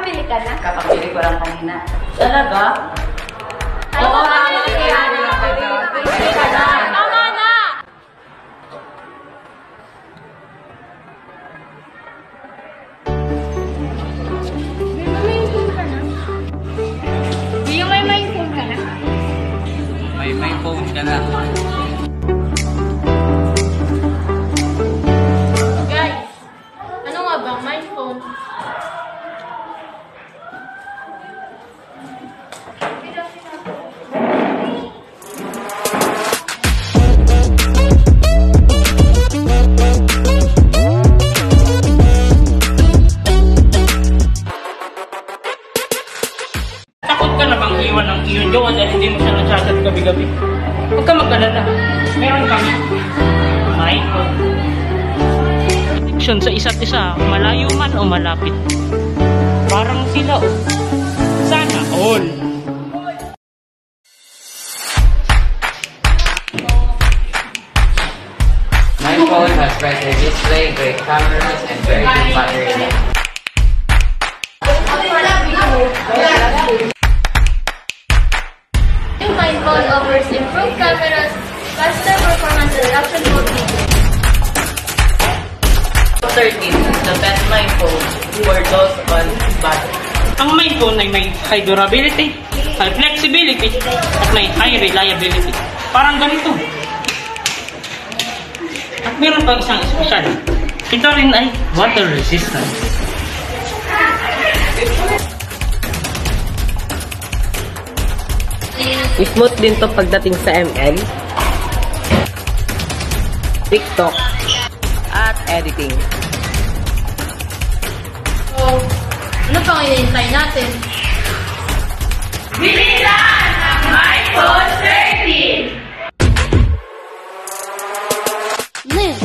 Nakabili ka na? Kapabili ko lang kanina. Talaga? Oo, nakabili ka na. Tama na! May phone ka na? May phone ka na. Guys, ano nga ba? My phone. Takot ka na bang iwan ng iyong jowa dahil hindi mo siya nagsasad gabi-gabi? Huwag ka mag-alala. Meron kami. My phone. Connection sa isa't isa, malayo man o malapit. Parang sila o. Sana all. My phone has brighter display, great cameras, and very good battery life. New My Phone offers improved cameras, faster performance, and action mode video. 13, the best my phone for those on battery. Ang My Phone ay may high durability, high flexibility, at may high reliability. Parang ganito. At meron pang isang espesyal. Ito rin ay water resistant. Smooth din to pagdating sa ML, TikTok, at editing. So, ano pang hinihintay natin? Bilisan ang iPhone 13! Live